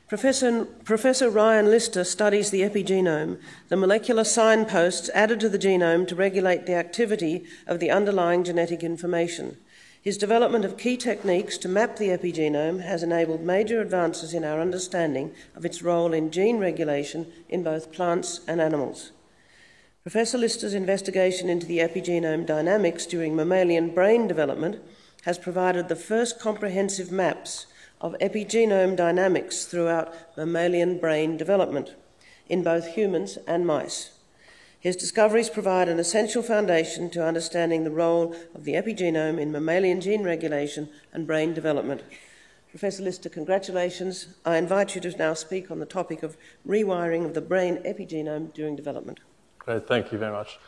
Professor Ryan Lister studies the epigenome, the molecular signposts added to the genome to regulate the activity of the underlying genetic information. His development of key techniques to map the epigenome has enabled major advances in our understanding of its role in gene regulation in both plants and animals. Professor Lister's investigation into the epigenome dynamics during mammalian brain development has provided the first comprehensive maps of epigenome dynamics throughout mammalian brain development in both humans and mice. His discoveries provide an essential foundation to understanding the role of the epigenome in mammalian gene regulation and brain development. Professor Lister, congratulations. I invite you to now speak on the topic of rewiring of the brain epigenome during development. Great, thank you very much.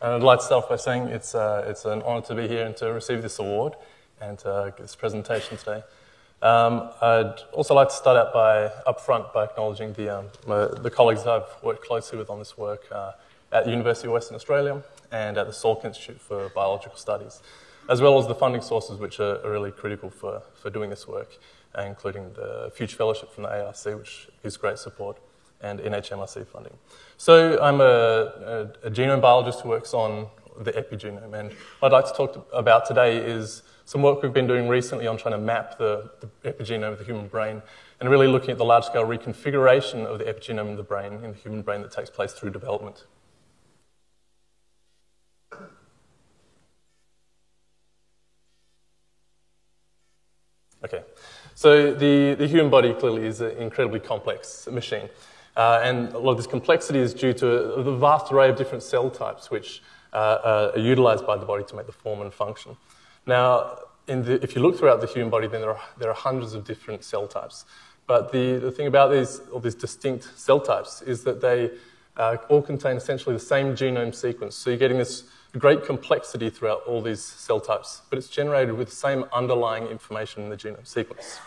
And I'd like to start off by saying it's an honour to be here and to receive this award and to give this presentation today. I'd also like to start out up front by acknowledging the colleagues that I've worked closely with on this work at the University of Western Australia and at the Salk Institute for Biological Studies, as well as the funding sources which are really critical for doing this work, including the Future Fellowship from the ARC, which gives great support, and NHMRC funding. So I'm a genome biologist who works on the epigenome, and what I'd like to talk about today is some work we've been doing recently on trying to map the epigenome of the human brain and really looking at the large-scale reconfiguration of the epigenome of the brain in the human brain that takes place through development. Okay, so the human body clearly is an incredibly complex machine, and a lot of this complexity is due to the vast array of different cell types which are utilised by the body to make the form and function. Now, if you look throughout the human body, then there are hundreds of different cell types. But the thing about all these distinct cell types is that they all contain essentially the same genome sequence. So you're getting this great complexity throughout all these cell types, but it's generated with the same underlying information in the genome sequence.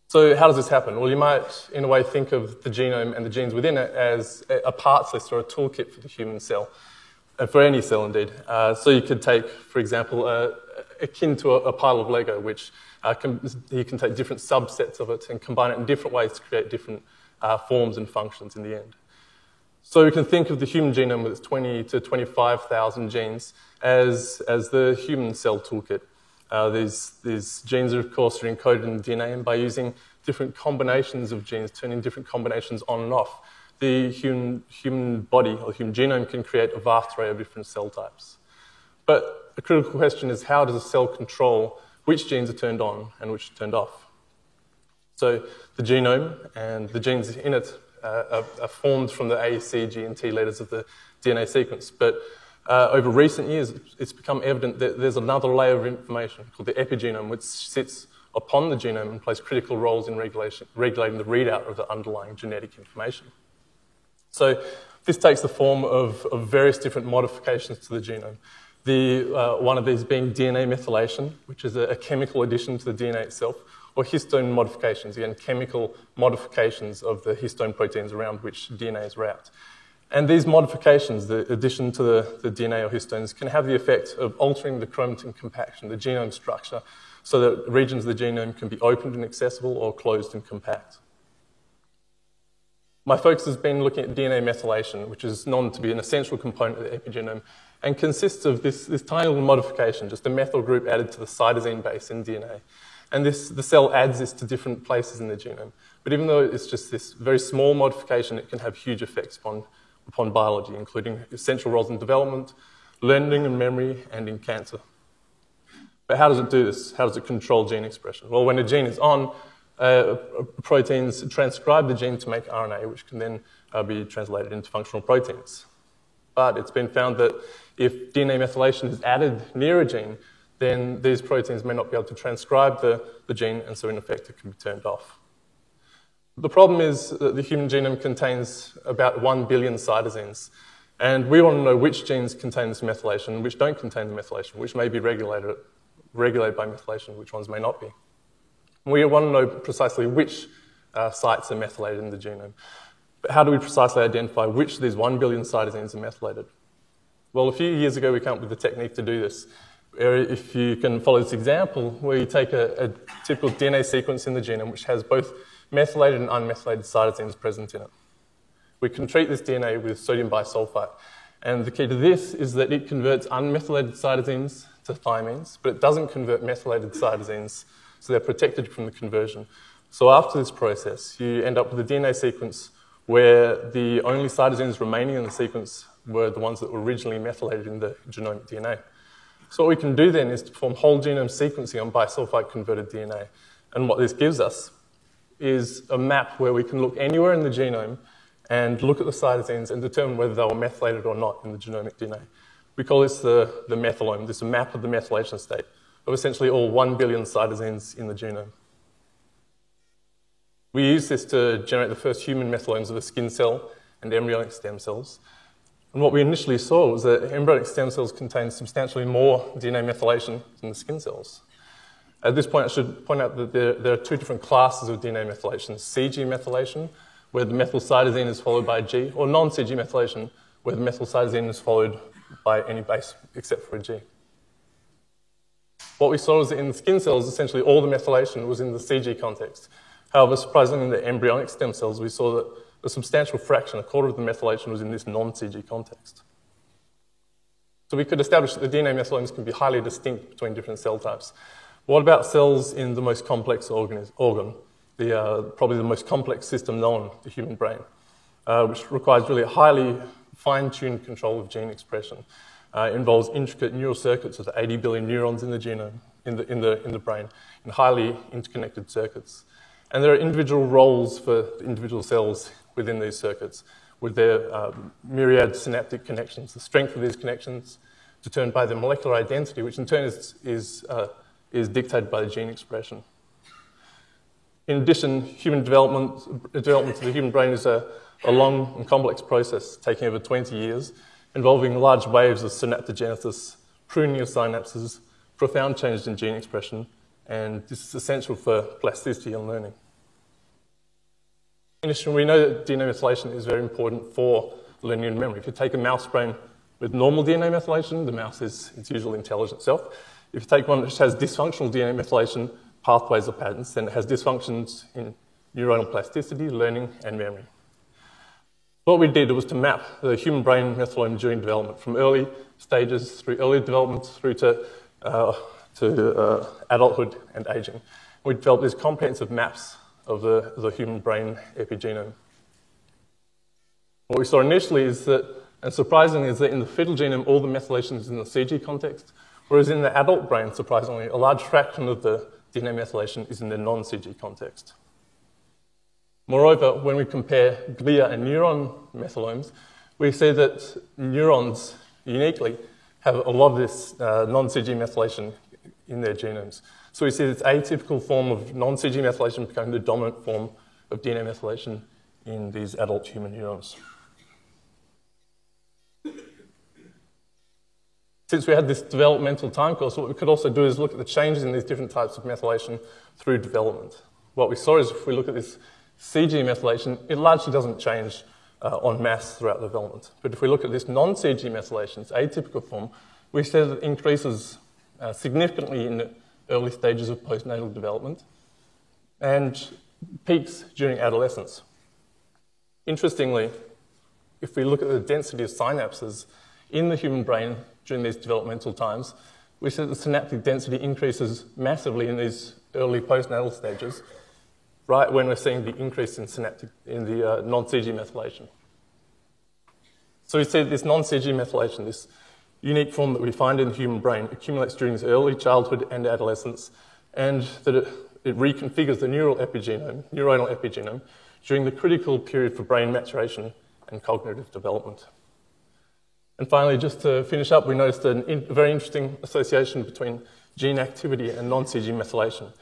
So how does this happen? Well, you might, in a way, think of the genome and the genes within it as a parts list or a toolkit for the human cell, for any cell indeed. So you could take, for example, akin to a pile of Lego, which you can take different subsets of it and combine it in different ways to create different forms and functions in the end. So we can think of the human genome with its 20 to 25,000 genes as the human cell toolkit. These genes, of course, are encoded in the DNA, and by using different combinations of genes, turning different combinations on and off, the human body or human genome can create a vast array of different cell types. But a critical question is, how does a cell control which genes are turned on and which are turned off? So the genome and the genes in it are formed from the A, C, G, and T letters of the DNA sequence. But over recent years, it's become evident that there's another layer of information called the epigenome, which sits upon the genome and plays critical roles in regulating the readout of the underlying genetic information. So this takes the form of various different modifications to the genome. One of these being DNA methylation, which is a chemical addition to the DNA itself, or histone modifications, again, chemical modifications of the histone proteins around which DNA is wrapped. And these modifications, the addition to the DNA or histones, can have the effect of altering the chromatin compaction, the genome structure, so that regions of the genome can be opened and accessible or closed and compact. My focus has been looking at DNA methylation, which is known to be an essential component of the epigenome, and consists of this tiny little modification, just a methyl group added to the cytosine base in DNA. And the cell adds this to different places in the genome. But even though it's just this very small modification, it can have huge effects upon biology, including essential roles in development, learning and memory, and in cancer. But how does it do this? How does it control gene expression? Well, when a gene is on, proteins transcribe the gene to make RNA, which can then be translated into functional proteins. But it's been found that if DNA methylation is added near a gene, then these proteins may not be able to transcribe the gene, and so in effect it can be turned off. The problem is that the human genome contains about 1 billion cytosines, and we want to know which genes contain this methylation and which don't contain the methylation, which may be regulated by methylation, which ones may not be. We want to know precisely which sites are methylated in the genome. But how do we precisely identify which of these 1 billion cytosines are methylated? Well, a few years ago we came up with a technique to do this. if you can follow this example, where you take a typical DNA sequence in the genome which has both methylated and unmethylated cytosines present in it. We can treat this DNA with sodium bisulfite. And the key to this is that it converts unmethylated cytosines to thymines, but it doesn't convert methylated cytosines, so they're protected from the conversion. So after this process, you end up with a DNA sequence where the only cytosines remaining in the sequence were the ones that were originally methylated in the genomic DNA. So what we can do then is to perform whole genome sequencing on bisulfite-converted DNA. And what this gives us is a map where we can look anywhere in the genome and look at the cytosines and determine whether they were methylated or not in the genomic DNA. We call this the methylome. This is a map of the methylation state of essentially all 1 billion cytosines in the genome. We use this to generate the first human methylomes of a skin cell and embryonic stem cells. And what we initially saw was that embryonic stem cells contain substantially more DNA methylation than the skin cells. At this point, I should point out that there are two different classes of DNA methylation: CG methylation, where the methyl cytosine is followed by a G, or non-CG methylation, where the methyl cytosine is followed by any base except for a G. What we saw was that in the skin cells, essentially all the methylation was in the CG context. However, surprisingly, in the embryonic stem cells, we saw that a substantial fraction, a quarter of the methylation, was in this non-CG context. So we could establish that the DNA methylomes can be highly distinct between different cell types. What about cells in the most complex organ, probably the most complex system known, the human brain, which requires really a highly fine-tuned control of gene expression. It involves intricate neural circuits with 80 billion neurons in the genome, in the brain, and highly interconnected circuits. And there are individual roles for individual cells within these circuits, with their myriad synaptic connections. The strength of these connections determined by their molecular identity, which in turn is dictated by the gene expression. In addition, development of the human brain is a long and complex process taking over 20 years, involving large waves of synaptogenesis, pruning of synapses, profound changes in gene expression, and this is essential for plasticity and learning. In addition, we know that DNA methylation is very important for learning and memory. If you take a mouse brain with normal DNA methylation, the mouse is its usual intelligent self. If you take one which has dysfunctional DNA methylation, pathways or patterns, then it has dysfunctions in neuronal plasticity, learning, and memory. What we did was to map the human brain methylome during development, from early stages through early development through to adulthood and aging. We developed these comprehensive maps of the human brain epigenome. What we saw initially is that, and surprisingly, is that in the fetal genome, all the methylation is in the CG context, whereas in the adult brain, surprisingly, a large fraction of the DNA methylation is in the non-CG context. Moreover, when we compare glia and neuron methylomes, we see that neurons uniquely have a lot of this non-CG methylation in their genomes. So we see this atypical form of non-CG methylation becoming the dominant form of DNA methylation in these adult human neurons. Since we had this developmental time course, what we could also do is look at the changes in these different types of methylation through development. What we saw is if we look at this CG methylation, it largely doesn't change en masse throughout development. But if we look at this non-CG methylation, its atypical form, we see that it increases significantly in the early stages of postnatal development and peaks during adolescence. Interestingly, if we look at the density of synapses in the human brain during these developmental times, we see that the synaptic density increases massively in these early postnatal stages, right when we're seeing the increase in the non-CG methylation. So we see that this non-CG methylation, this unique form that we find in the human brain, accumulates during this early childhood and adolescence, and that it reconfigures the neuronal epigenome during the critical period for brain maturation and cognitive development. And finally, just to finish up, we noticed a very interesting association between gene activity and non-CG methylation.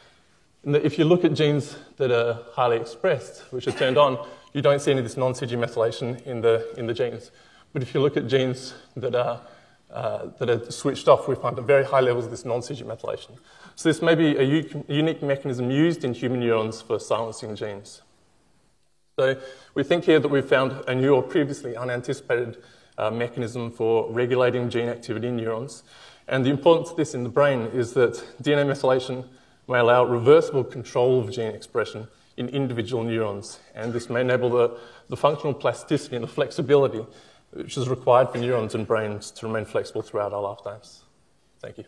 And that if you look at genes that are highly expressed, which are turned on, you don't see any of this non-CG methylation in the genes. But if you look at genes that are switched off, we find very high levels of this non-CG methylation. So this may be a unique mechanism used in human neurons for silencing genes. So we think here that we've found a new or previously unanticipated mechanism for regulating gene activity in neurons. And the importance of this in the brain is that DNA methylation may allow reversible control of gene expression in individual neurons, and this may enable the functional plasticity and the flexibility which is required for neurons and brains to remain flexible throughout our lifetimes. Thank you.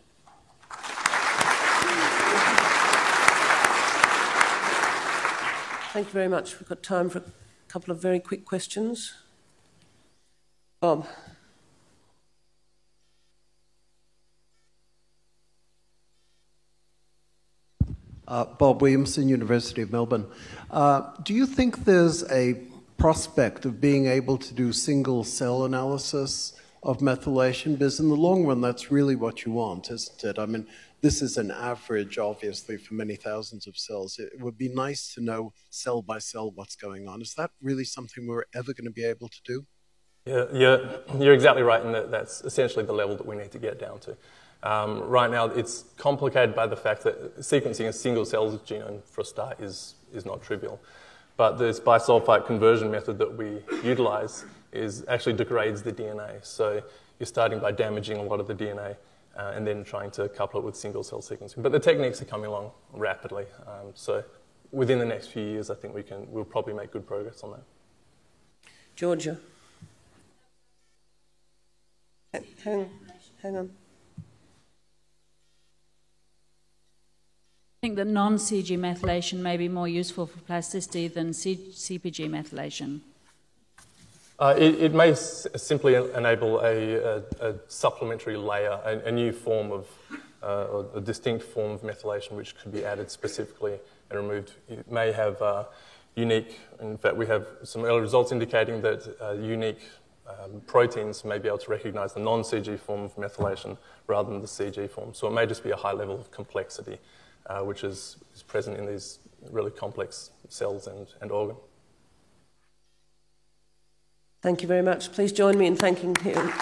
Thank you very much. We've got time for a couple of very quick questions. Bob. Bob Williamson, University of Melbourne. Do you think there's a prospect of being able to do single-cell analysis of methylation? Because in the long run, that's really what you want, isn't it? I mean, this is an average, obviously, for many thousands of cells. It would be nice to know cell by cell what's going on. Is that really something we're ever going to be able to do? Yeah, you're exactly right in that that's essentially the level that we need to get down to. Right now, it's complicated by the fact that sequencing a single cell's genome for a start is not trivial. But this bisulfite conversion method that we utilize actually degrades the DNA. So you're starting by damaging a lot of the DNA and then trying to couple it with single cell sequencing. But the techniques are coming along rapidly. So within the next few years, I think we'll probably make good progress on that. Georgia. Hang on. I think that non-CG methylation may be more useful for plasticity than CPG methylation. It may simply enable a supplementary layer, a new form of, a distinct form of methylation which could be added specifically and removed. It may have unique, in fact we have some early results indicating that unique proteins may be able to recognize the non-CG form of methylation rather than the CG form. So it may just be a high level of complexity which is present in these really complex cells and organs. Thank you very much. Please join me in thanking him.